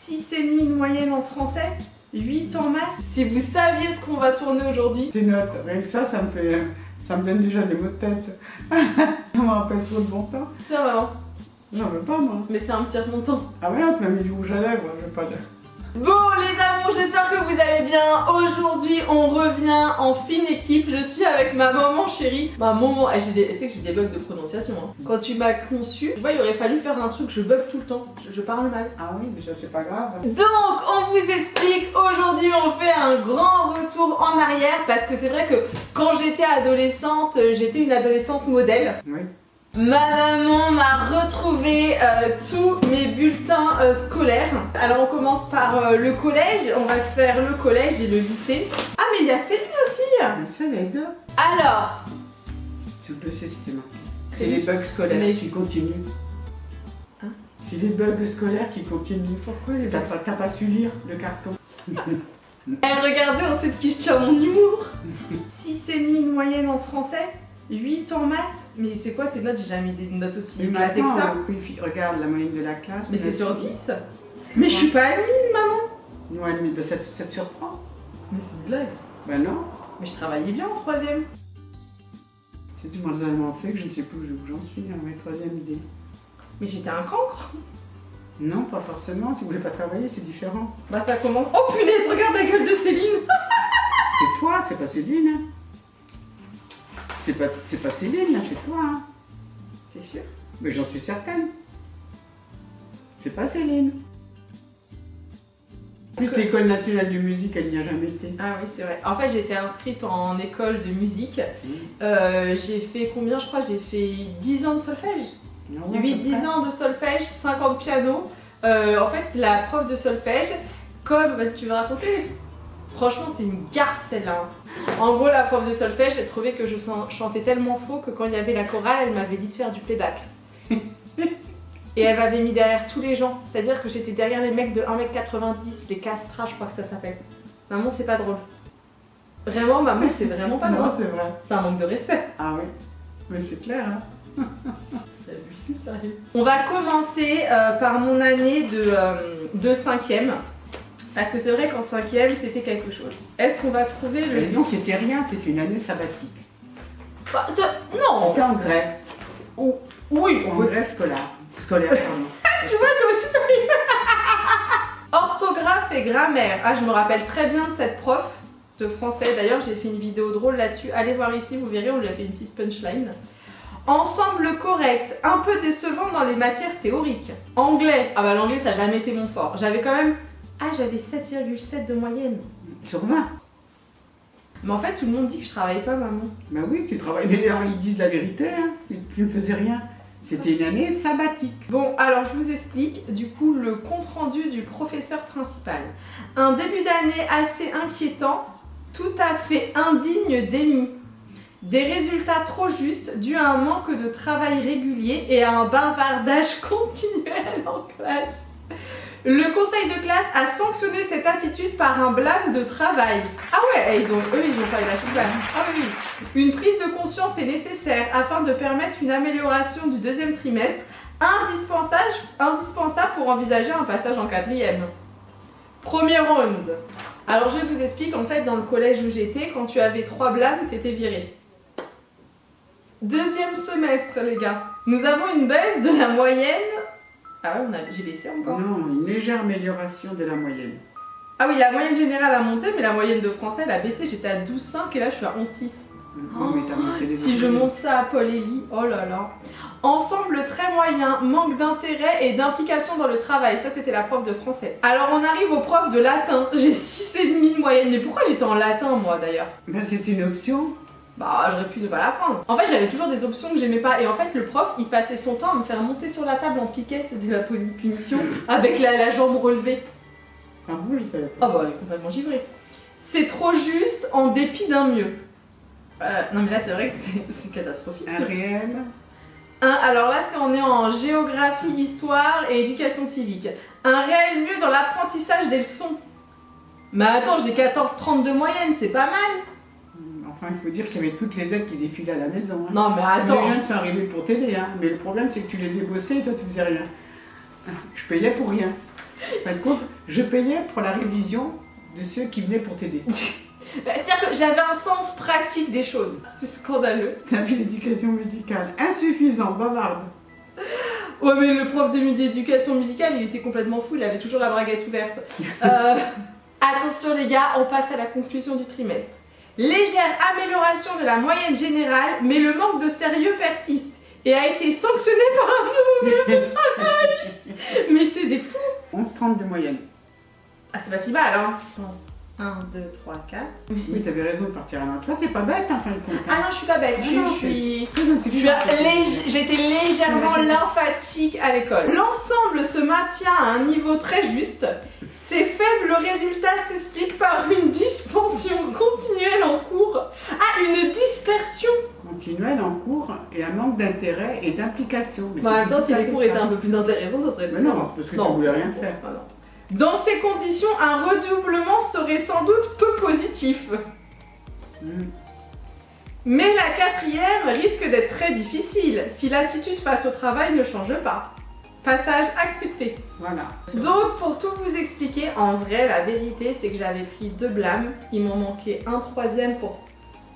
6,5 de moyenne en français, 8 en maths. Si vous saviez ce qu'on va tourner aujourd'hui. Tes notes, rien que ça me donne déjà des maux de tête. On me rappelle trop de bon temps. Tiens maman. J'en veux pas moi. Mais c'est un petit remontant. Ah ouais, tu m'as mis du rouge à lèvres, je veux pas de... Bon les amours, j'espère que vous allez bien. Aujourd'hui on revient en fine équipe. Je suis avec ma maman chérie. Ma maman, tu sais que j'ai des bugs de prononciation hein. Quand tu m'as conçue, tu vois il aurait fallu faire un truc, je bug tout le temps, je parle mal. Ah oui, mais ça c'est pas grave. Donc on vous explique, aujourd'hui on fait un grand retour en arrière. Parce que c'est vrai que quand j'étais adolescente, j'étais une adolescente modèle. Oui. Ma maman m'a retrouvé tous mes bulletins scolaires. Alors on commence par le collège, on va se faire le collège et le lycée. Ah mais il y a Céline aussi. Bien sûr, il y a les deux. Alors, Tu le sais, c'était marqué. C'est C'est les bugs scolaires mais- qui continuent. Hein? C'est les bugs scolaires qui continuent. pourquoi les T'as pas su lire le carton. regardez, on sait de qui je tiens mon humour. 6,5 de moyenne en français, 8 en maths. Mais c'est quoi ces notes? J'ai jamais des notes aussi Mais éclatées que maintenant, ça. regarde la moyenne de la classe. Mais c'est sur 10. Mais je suis pas admise maman. Ouais, mais ça te surprend? Mais c'est une blague. Bah non. Mais je travaillais bien en 3ème. C'est tout tellement fait que je ne sais plus où j'en suis dans mes troisième idée. Mais j'étais un cancre. Non, pas forcément. Tu voulais pas travailler, c'est différent. Bah ça commence. Oh punaise, regarde la gueule de Céline. C'est toi, c'est pas Céline. Hein. C'est pas Céline, là, c'est toi. Hein. T'es sûr? Mais j'en suis certaine. C'est pas Céline. En plus, l'école nationale de musique, elle n'y a jamais été. Ah oui, c'est vrai. En fait, j'ai été inscrite en école de musique. J'ai fait combien? Je crois j'ai fait 10 ans de solfège. 8-10 ans de solfège, 5 ans de piano. En fait, la prof de solfège, comme... Vas-y, tu veux raconter? Franchement, c'est une garce celle-là. En gros, la prof de solfège, elle trouvait que je chantais tellement faux que quand il y avait la chorale, elle m'avait dit de faire du playback. Et elle m'avait mis derrière tous les gens. C'est-à-dire que j'étais derrière les mecs de 1m90, les castras, je crois que ça s'appelle. Maman, c'est pas drôle. Vraiment, maman, c'est vraiment pas drôle. Non, c'est vrai. C'est un manque de respect. Ah oui. Mais c'est clair, hein. C'est abusé, sérieux. On va commencer par mon année de 5ème. Parce que c'est vrai qu'en 5ème, c'était quelque chose. Est-ce qu'on va trouver le... Mais non, c'était rien, c'était une année sabbatique. Bah, non. C'était en grève. Oui, En grève scolaire. Scolaire, pardon. Tu vois, toi aussi, t'arrives. Orthographe et grammaire. Ah, je me rappelle très bien de cette prof de français. D'ailleurs, j'ai fait une vidéo drôle là-dessus. Allez voir ici, vous verrez, on lui a fait une petite punchline. Ensemble correct, un peu décevant dans les matières théoriques. Anglais. Ah bah l'anglais, ça n'a jamais été mon fort. J'avais quand même... Ah, j'avais 7,7 de moyenne. Sur 20. Mais en fait, tout le monde dit que je travaille pas, maman. Bah oui, tu travailles. Mais ils disent la vérité, hein. Tu ne faisais rien. C'était une année sabbatique. Bon, alors je vous explique du coup le compte-rendu du professeur principal. Un début d'année assez inquiétant, tout à fait indigne d'émis. Des résultats trop justes dus à un manque de travail régulier et à un bavardage continuel en classe. Le conseil de classe a sanctionné cette attitude par un blâme de travail. Ah ouais, eux ils ont pas eu lâché le blâme. Ah oui. Une prise de conscience est nécessaire afin de permettre une amélioration du 2e trimestre, indispensable pour envisager un passage en 4ème. Premier round. Alors je vous explique, en fait dans le collège où j'étais, quand tu avais 3 blâmes, t'étais viré. 2e semestre les gars. Nous avons une baisse de la moyenne. Ah ouais, j'ai baissé encore. Non, une légère amélioration de la moyenne. Ah oui, la moyenne générale a monté, mais la moyenne de français elle a baissé. J'étais à 12,5 et là je suis à 11,6. Oh, mais t'as monté les Si je moyennes. monte ça à Paul Elie, oh là là. Ensemble très moyen, manque d'intérêt et d'implication dans le travail. Ça c'était la prof de français. Alors on arrive aux profs de latin. J'ai 6,5 de moyenne. Mais pourquoi j'étais en latin moi d'ailleurs? Ben, c'était une option. Bah j'aurais pu ne pas l'apprendre. En fait j'avais toujours des options que j'aimais pas. Et en fait le prof il passait son temps à me faire monter sur la table en piquet. C'était la punition avec la jambe relevée. Ah bon, je savais pas. Ah bah elle est complètement givrée. C'est trop juste en dépit d'un mieux. Non mais là c'est vrai que c'est catastrophique. Un réel. Alors là on est en géographie, histoire et éducation civique. Un réel mieux dans l'apprentissage des leçons. Mais attends, j'ai 14,30 de moyenne, c'est pas mal. Enfin, il faut dire qu'il y avait toutes les aides qui défilaient à la maison. Hein. Non mais attends. Les jeunes sont arrivés pour t'aider, hein. Mais le problème c'est que tu les ai bossés et toi tu faisais rien. Je payais pour rien. Fin de compte, je payais pour la révision de ceux qui venaient pour t'aider. C'est-à-dire que j'avais un sens pratique des choses. C'est scandaleux. T'avais l'éducation musicale insuffisant, bavarde. Ouais, mais le prof d'éducation musicale, il était complètement fou, il avait toujours la braguette ouverte. Attention les gars, on passe à la conclusion du trimestre. Légère amélioration de la moyenne générale, mais le manque de sérieux persiste et a été sanctionné par un nouveau milieu de travail. Mais c'est des fous. 11,30 de moyenne. Ah, c'est pas si mal, hein. 1, 2, 3, 4. Oui, t'avais raison de partir à l'an. Toi, t'es pas bête, en fin de compte. Ah non, je suis pas bête. J'étais légèrement Ouais, lymphatique à l'école. L'ensemble se maintient à un niveau très juste. Ces faibles résultats s'expliquent par une dispersion continuelle en cours. Ah, une dispersion Continuelle en cours et un manque d'intérêt et d'implication. Bah, en même temps, si les cours étaient un peu plus intéressants, ça serait Mais non, parce que tu voulais rien faire. Ah non. Dans ces conditions, un redoublement serait sans doute peu positif. Mais la quatrième risque d'être très difficile si l'attitude face au travail ne change pas. Passage accepté. Voilà. Donc pour tout vous expliquer, en vrai la vérité c'est que j'avais pris 2 blâmes, il m'en manquait un 3e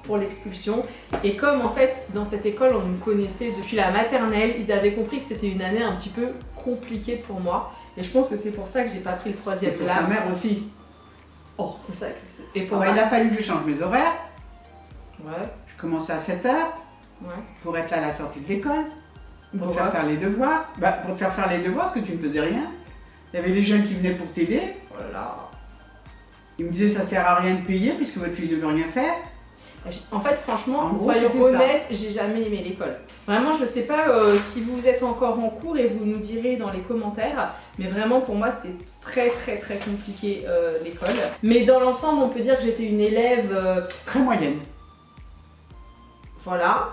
pour l'expulsion. Et comme en fait dans cette école on me connaissait depuis la maternelle, ils avaient compris que c'était une année un petit peu compliquée pour moi. Et je pense que c'est pour ça que j'ai pas pris le 3e Et pour ta blâme. mère aussi. Oh, c'est ça. Et pour Il a fallu que je change mes horaires. Ouais. Je commençais à 7h Ouais. pour être là à la sortie de l'école. Pour te Ouais. faire faire les devoirs. Bah, pour te faire faire les devoirs, parce que tu ne faisais rien. Il y avait les jeunes qui venaient pour t'aider. Oh là là. Ils me disaient ça sert à rien de payer puisque votre fille ne veut rien faire. En fait, franchement, En gros, soyons c'était honnêtes, j'ai jamais aimé l'école. Vraiment, je sais pas si vous êtes encore en cours et vous nous direz dans les commentaires, mais vraiment pour moi c'était très très très compliqué l'école. Mais dans l'ensemble, on peut dire que j'étais une élève, Très moyenne. voilà.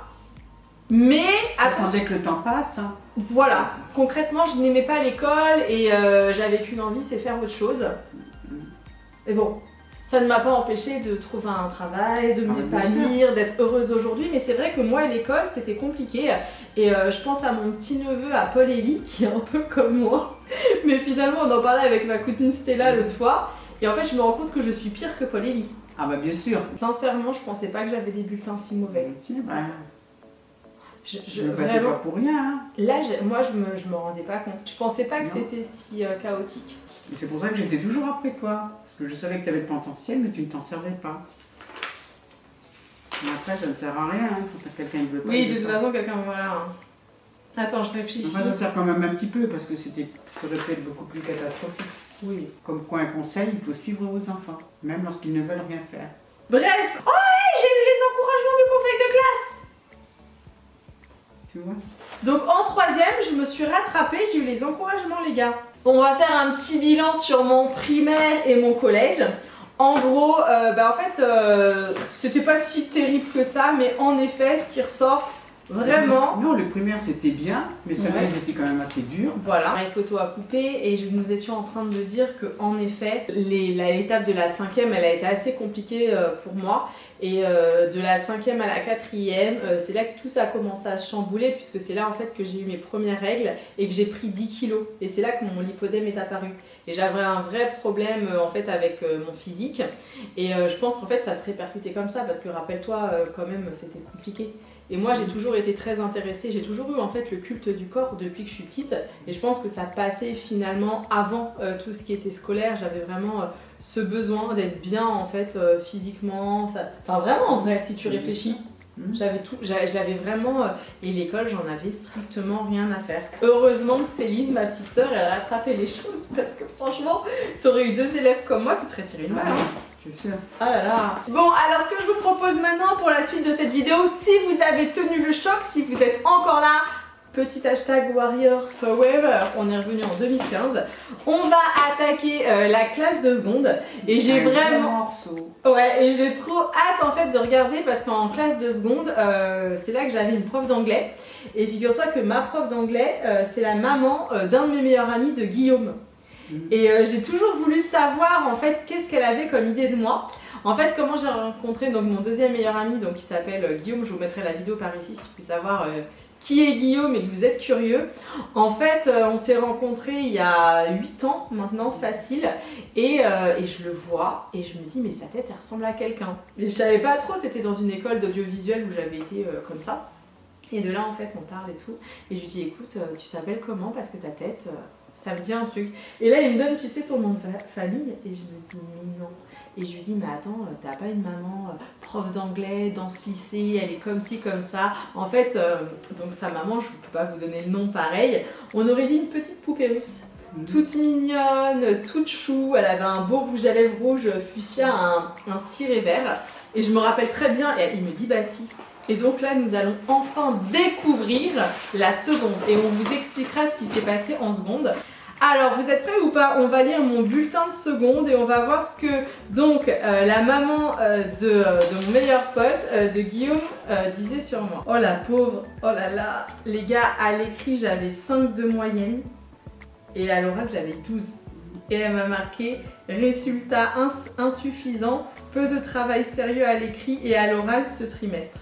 Mais attention, Attendez que le temps passe. Hein. voilà, concrètement, je n'aimais pas l'école et j'avais qu'une envie, c'est faire autre chose. Et bon. Ça ne m'a pas empêché de trouver un travail, de m'épanouir, d'être heureuse aujourd'hui, mais c'est vrai que moi, l'école, c'était compliqué. Et je pense à mon petit-neveu, à Paul Élie, qui est un peu comme moi. Mais finalement, on en parlait avec ma cousine Stella l'autre fois. Et en fait, je me rends compte que je suis pire que Paul Élie. Ah bah bien sûr. Sincèrement, je pensais pas que j'avais des bulletins si mauvais. Bah, Je ne battez pas pour rien. Hein. Là, moi, je me rendais pas compte. Je pensais pas que Non. c'était si chaotique. Et c'est pour ça que j'étais toujours après toi. Parce que je savais que tu avais le potentiel, mais tu ne t'en servais pas. Mais après, ça ne sert à rien. Hein, quand quelqu'un ne veut pas. Oui, de toute façon, quelqu'un, voilà. Hein. Attends, je réfléchis. Enfin, ça sert quand même un petit peu parce que ça aurait pu être beaucoup plus catastrophique. Oui. Comme quoi, un conseil, il faut suivre vos enfants, même lorsqu'ils ne veulent rien faire. Bref. Oh, hey, j'ai eu les encouragements du conseil de classe. Tu vois? Donc en 3e, je me suis rattrapée, j'ai eu les encouragements les gars. On va faire un petit bilan sur mon primaire et mon collège. En gros, en fait, c'était pas si terrible que ça, mais en effet, ce qui ressort vraiment... Non, le primaire c'était bien, mais ceux-là Ouais. ils étaient quand même assez durs. Voilà, les photos à couper et nous étions en train de dire que en effet, l'étape de la 5e, elle a été assez compliquée pour moi. Et de la 5e à la 4e, c'est là que tout ça a commencé à se chambouler puisque c'est là en fait que j'ai eu mes premières règles et que j'ai pris 10 kilos. Et c'est là que mon lipodème est apparu. Et j'avais un vrai problème en fait avec mon physique. Et je pense qu'en fait ça se répercutait comme ça parce que rappelle-toi quand même c'était compliqué. Et moi j'ai toujours été très intéressée, j'ai toujours eu en fait le culte du corps depuis que je suis petite. Et je pense que ça passait finalement avant tout ce qui était scolaire. J'avais vraiment... ce besoin d'être bien en fait physiquement, enfin vraiment en vrai si tu réfléchis, j'avais vraiment, et l'école j'en avais strictement rien à faire. Heureusement que Céline, ma petite sœur, elle a rattrapé les choses parce que franchement, t'aurais eu 2 élèves comme moi, tu te serais tiré une balle. Hein. C'est sûr. Ah là là. Bon, alors ce que je vous propose maintenant pour la suite de cette vidéo, si vous avez tenu le choc, si vous êtes encore là, petit hashtag Warrior Forever, on est revenu en 2015. On va attaquer la classe de seconde et j'ai vraiment... Ouais, et j'ai trop hâte en fait de regarder parce qu'en classe de seconde, c'est là que j'avais une prof d'anglais. Et figure-toi que ma prof d'anglais, c'est la maman d'un de mes meilleurs amis de Guillaume. Et j'ai toujours voulu savoir en fait qu'est-ce qu'elle avait comme idée de moi. En fait, comment j'ai rencontré donc mon deuxième meilleur ami donc qui s'appelle Guillaume, je vous mettrai la vidéo par ici si vous pouvez savoir qui est Guillaume et que vous êtes curieux, en fait, on s'est rencontrés il y a 8 ans maintenant, facile, et je le vois et je me dis mais sa tête elle ressemble à quelqu'un. Et je savais pas trop, c'était dans une école d'audiovisuel où j'avais été comme ça. Et de là en fait on parle et tout, et je lui dis écoute, tu t'appelles comment parce que ta tête, ça me dit un truc. Et là il me donne tu sais son nom de famille, et je me dis mais non. Et je lui dis mais attends, t'as pas une maman prof d'anglais dans ce lycée, elle est comme ci comme ça. En fait, donc sa maman, je ne peux pas vous donner le nom pareil, on aurait dit une petite poupée russe. Toute mignonne, toute chou, elle avait un beau rouge à lèvres rouge fuchsia, un ciré vert. Et je me rappelle très bien, et il me dit bah si. Et donc là, nous allons enfin découvrir la seconde. Et on vous expliquera ce qui s'est passé en seconde. Alors, vous êtes prêts ou pas? On va lire mon bulletin de seconde et on va voir ce que donc la maman de mon meilleur pote, de Guillaume, disait sur moi. Oh la pauvre, oh là là. Les gars, à l'écrit, j'avais 5 de moyenne et à l'oral, j'avais 12. Et elle m'a marqué résultat insuffisant, peu de travail sérieux à l'écrit et à l'oral ce trimestre.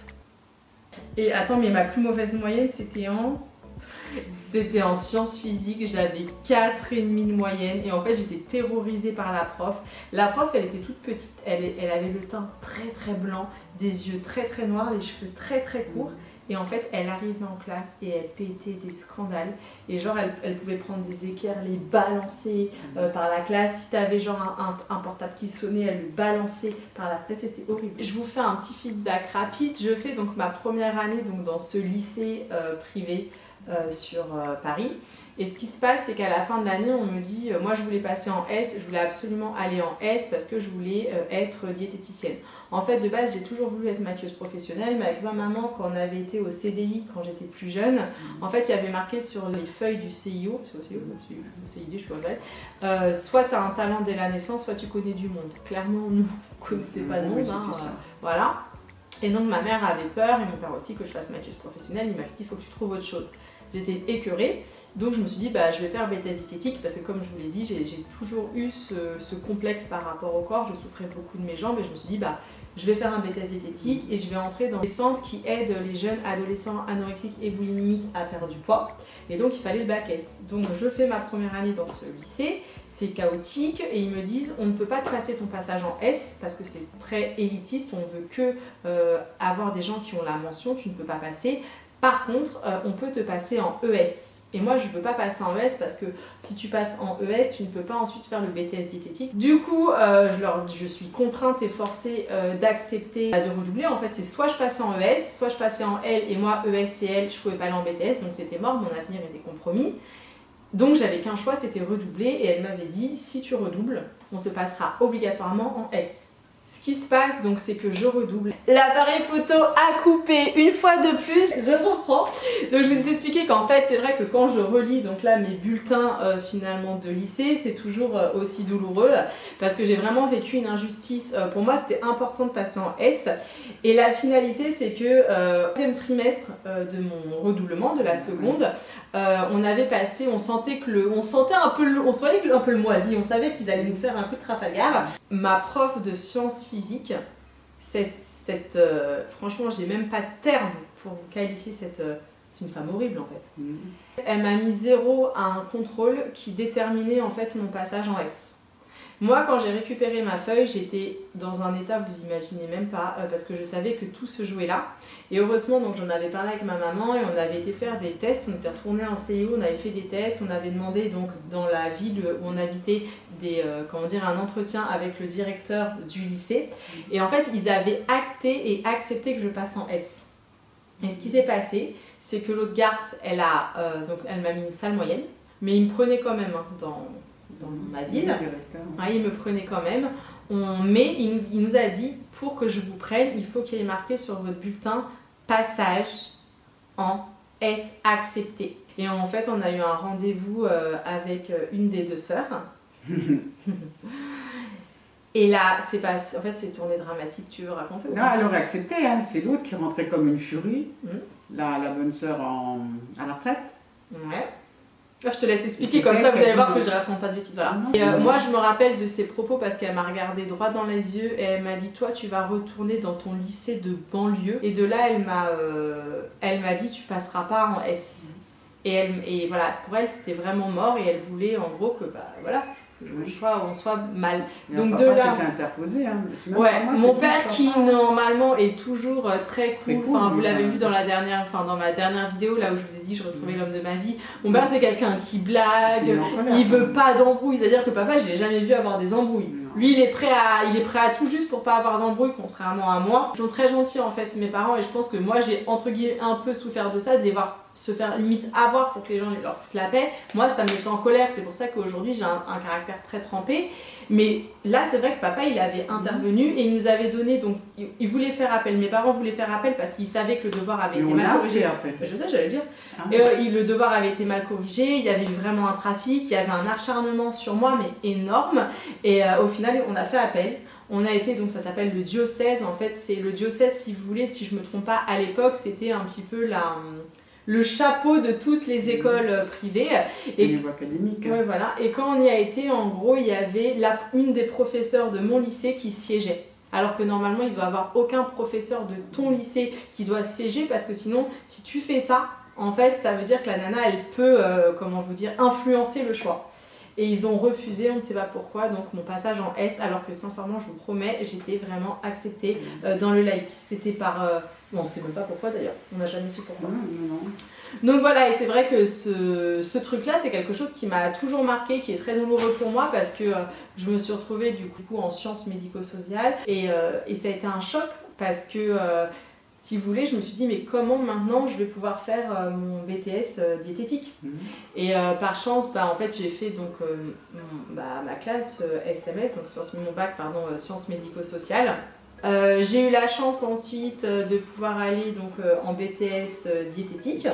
Et attends, mais ma plus mauvaise moyenne, c'était en sciences physiques, j'avais 4,5 de moyenne et en fait j'étais terrorisée par la prof. La prof elle était toute petite, elle avait le teint très très blanc, des yeux très très noirs, les cheveux très très courts et en fait elle arrivait en classe et elle pétait des scandales et genre elle pouvait prendre des équerres, les balancer par la classe. Si t'avais genre un portable qui sonnait, elle le balançait par la fenêtre, c'était horrible. Je vous fais un petit feedback rapide. Je fais donc ma première année donc, dans ce lycée privé sur Paris. Et ce qui se passe, c'est qu'à la fin de l'année, on me dit, moi je voulais passer en S, je voulais absolument aller en S parce que je voulais être diététicienne. En fait, de base, j'ai toujours voulu être maquilleuse professionnelle, mais avec ma maman, quand on avait été au CDI, quand j'étais plus jeune, en fait, il y avait marqué sur les feuilles du CIO, c'est au CIO, CID, je sais pas, soit tu as un talent dès la naissance, soit tu connais du monde. Clairement, nous, on ne connaissait pas de monde, voilà. Et donc ma mère avait peur, et mon père aussi, que je fasse maquilleuse professionnelle. Il m'a dit, il faut que tu trouves autre chose. J'étais écœurée, donc je me suis dit, bah, je vais faire BTS diététique, parce que comme je vous l'ai dit, j'ai toujours eu ce complexe par rapport au corps, je souffrais beaucoup de mes jambes, et je me suis dit, bah, je vais faire un BTS diététique, et je vais entrer dans des centres qui aident les jeunes adolescents anorexiques et boulimiques à perdre du poids, et donc il fallait le bac S. Donc je fais ma première année dans ce lycée, c'est chaotique, et ils me disent, on ne peut pas te passer ton passage en S, parce que c'est très élitiste, on veut que avoir des gens qui ont la mention, tu ne peux pas passer. Par contre, on peut te passer en ES. Et moi, je ne veux pas passer en ES parce que si tu passes en ES, tu ne peux pas ensuite faire le BTS diététique. Du coup, je suis contrainte et forcée d'accepter de redoubler. En fait, c'est soit je passais en ES, soit je passais en L et moi, ES et L, je ne pouvais pas aller en BTS. Donc c'était mort, mon avenir était compromis. Donc j'avais qu'un choix, c'était redoubler. Et elle m'avait dit, si tu redoubles, on te passera obligatoirement en S. Ce qui se passe, donc, c'est que je redouble. L'appareil photo a coupé une fois de plus. Je reprends. Donc, je vous ai expliqué qu'en fait, c'est vrai que quand je relis donc là mes bulletins finalement de lycée, c'est toujours aussi douloureux parce que j'ai vraiment vécu une injustice. Pour moi, c'était important de passer en S. Et la finalité, c'est que deuxième trimestre de mon redoublement de la seconde, on avait passé, on sentait un peu le moisi, on savait qu'ils allaient nous faire un coup de Trafalgar. Ma prof de sciences physiques, franchement, j'ai même pas de terme pour vous qualifier c'est une femme horrible en fait. Elle m'a mis 0 à un contrôle qui déterminait en fait mon passage en S. Moi, quand j'ai récupéré ma feuille, j'étais dans un état, vous imaginez même pas, parce que je savais que tout se jouait là. Et heureusement, donc j'en avais parlé avec ma maman et on avait été faire des tests. On était retourné en CIO, on avait fait des tests, on avait demandé donc dans la ville où on habitait un entretien avec le directeur du lycée. Et en fait, ils avaient acté et accepté que je passe en S. Et ce qui s'est passé, c'est que l'autre garce, elle m'a mis une sale moyenne, mais il me prenait quand même dans ma ville, il me prenait quand même, mais il nous a dit, pour que je vous prenne, il faut qu'il y ait marqué sur votre bulletin passage en S accepté. Et en fait, on a eu un rendez-vous avec une des deux sœurs. Et là, en fait, c'est tourné dramatique. Tu veux raconter? Non, elle aurait accepté, hein. C'est l'autre qui rentrait comme une furie, la bonne sœur à la retraite. Ouais. Là, je te laisse expliquer, comme ça vous allez voir que je raconte pas de bêtises. Voilà. Et moi, je me rappelle de ses propos parce qu'elle m'a regardé droit dans les yeux et elle m'a dit toi, tu vas retourner dans ton lycée de banlieue. Et de là, elle m'a dit tu passeras pas en S. Et voilà, pour elle, c'était vraiment mort et elle voulait en gros que voilà. On soit mal. Mais donc papa de là, interposé, hein. Ouais, mon père qui normalement est toujours très cool. Enfin, vous l'avez vu dans ma dernière vidéo là où je vous ai dit je retrouvais l'homme de ma vie. Mon père c'est quelqu'un qui blague, il veut pas d'embrouille. C'est-à-dire que papa, je l'ai jamais vu avoir des embrouilles. Lui, il est prêt à tout juste pour pas avoir d'embrouille, contrairement à moi. Ils sont très gentils en fait, mes parents, et je pense que moi j'ai entre guillemets un peu souffert de ça, de les voir se faire limite avoir pour que les gens leur foutent la paix. Moi, ça me mettait en colère. C'est pour ça qu'aujourd'hui j'ai un caractère très trempé. Mais là, c'est vrai que papa, il avait intervenu et il nous avait donné, donc il voulait faire appel. Mes parents voulaient faire appel parce qu'ils savaient que le devoir avait été mal corrigé. Je sais, j'allais dire. Le devoir avait été mal corrigé, il y avait eu vraiment un trafic, il y avait un acharnement sur moi, mais énorme. Et au final, on a fait appel. On a été, donc ça s'appelle le diocèse. En fait, c'est le diocèse, si vous voulez, si je me trompe pas, à l'époque, c'était un petit peu le chapeau de toutes les écoles privées. Et niveau académique. Ouais, voilà. Et quand on y a été, en gros, il y avait une des professeurs de mon lycée qui siégeait. Alors que normalement, il ne doit y avoir aucun professeur de ton lycée qui doit siéger parce que sinon, si tu fais ça, en fait, ça veut dire que la nana, elle peut, influencer le choix. Et ils ont refusé, on ne sait pas pourquoi, donc mon passage en S, alors que sincèrement, je vous promets, j'étais vraiment acceptée dans le laïc. C'était par... Bon, on ne sait même pas pourquoi d'ailleurs, on n'a jamais su pourquoi. Non. Donc voilà, et c'est vrai que ce truc-là, c'est quelque chose qui m'a toujours marqué, qui est très douloureux pour moi, parce que je me suis retrouvée du coup en sciences médico-sociales, et ça a été un choc, parce que... si vous voulez, je me suis dit, mais comment maintenant je vais pouvoir faire mon BTS diététique? Et par chance, en fait, j'ai fait donc, ma classe SMS, donc mon bac, sciences médico-sociales. J'ai eu la chance ensuite de pouvoir aller donc, en BTS diététique.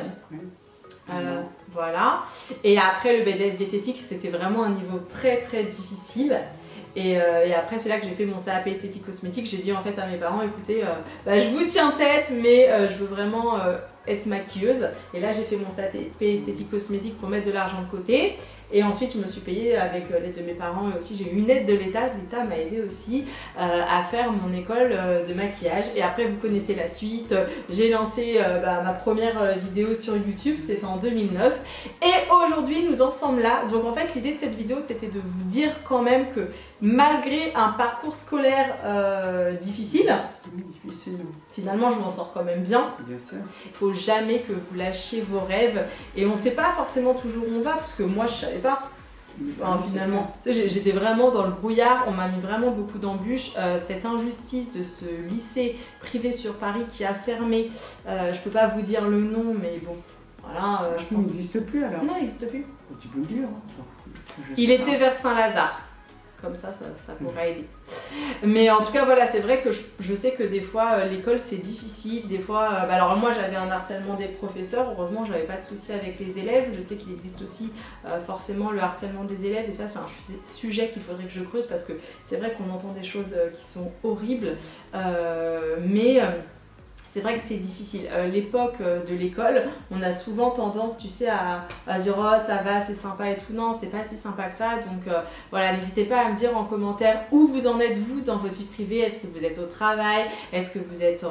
Voilà. Et après le BTS diététique, c'était vraiment un niveau très très difficile. Et après, c'est là que j'ai fait mon CAP esthétique cosmétique. J'ai dit en fait à mes parents, écoutez, je vous tiens tête, mais je veux vraiment être maquilleuse. Et là, j'ai fait mon CAP esthétique cosmétique pour mettre de l'argent de côté. Et ensuite, je me suis payée avec l'aide de mes parents et aussi j'ai eu une aide de l'État. L'État m'a aidée aussi à faire mon école de maquillage. Et après, vous connaissez la suite. J'ai lancé ma première vidéo sur YouTube, c'était en 2009. Et aujourd'hui, nous en sommes là. Donc en fait, l'idée de cette vidéo, c'était de vous dire quand même que malgré un parcours scolaire difficile, finalement, je m'en sors quand même bien. Bien sûr. Il ne faut jamais que vous lâchiez vos rêves. Et on ne sait pas forcément toujours où on va, parce que moi, je ne savais pas. Enfin, finalement, j'étais vraiment dans le brouillard. On m'a mis vraiment beaucoup d'embûches. Cette injustice de ce lycée privé sur Paris qui a fermé, je ne peux pas vous dire le nom, mais bon, voilà. Il n'existe plus alors? Non, il n'existe plus. Tu peux le dire. Il était vers Saint-Lazare. Comme ça pourrait aider. Mais en tout cas, voilà, c'est vrai que je sais que des fois, l'école, c'est difficile. Des fois, alors moi, j'avais un harcèlement des professeurs. Heureusement, j'avais pas de soucis avec les élèves. Je sais qu'il existe aussi forcément le harcèlement des élèves. Et ça, c'est un sujet qu'il faudrait que je creuse parce que c'est vrai qu'on entend des choses qui sont horribles. Mais c'est vrai que c'est difficile. L'époque de l'école, on a souvent tendance, tu sais, à dire oh ça va, c'est sympa et tout. Non, c'est pas si sympa que ça. Donc voilà, n'hésitez pas à me dire en commentaire où vous en êtes vous dans votre vie privée. Est-ce que vous êtes au travail? Est-ce que vous êtes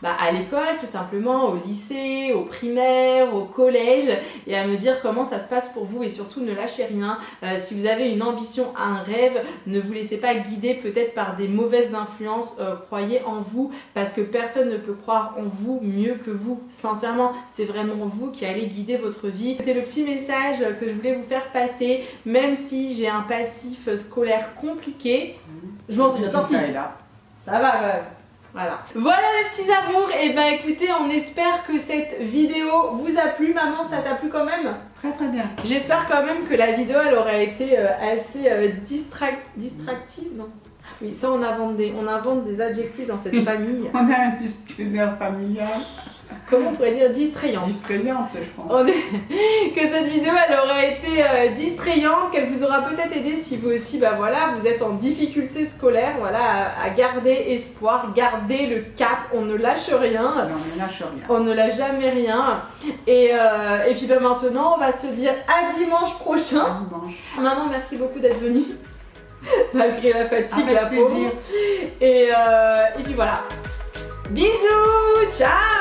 à l'école tout simplement, au lycée, au primaire, au collège? Et à me dire comment ça se passe pour vous et surtout ne lâchez rien. Si vous avez une ambition, un rêve, ne vous laissez pas guider peut-être par des mauvaises influences. Croyez en vous parce que personne ne peut croire en vous mieux que vous. Sincèrement, c'est vraiment vous qui allez guider votre vie. C'était le petit message que je voulais vous faire passer. Même si j'ai un passif scolaire compliqué, je m'en suis bien sortie. Ça va quand même. Voilà. Voilà mes petits amours. Et écoutez, on espère que cette vidéo vous a plu. Maman, ça t'a plu quand même? Très très bien. J'espère quand même que la vidéo elle aurait été assez distractive, non? Oui, ça on invente des adjectifs dans cette famille. On a un dictionnaire familial. comment on pourrait dire, distrayante. Distrayante, je pense. Que cette vidéo elle aurait été distrayante, qu'elle vous aura peut-être aidé si vous aussi voilà, vous êtes en difficulté scolaire, voilà, à garder espoir, garder le cap, on ne lâche rien. Non, on ne lâche rien. On ne lâche jamais rien. Et puis maintenant on va se dire à dimanche prochain. À dimanche. Maman, merci beaucoup d'être venue. Malgré la fatigue, Avec la pauvre. plaisir. Et puis voilà. Bisous, ciao.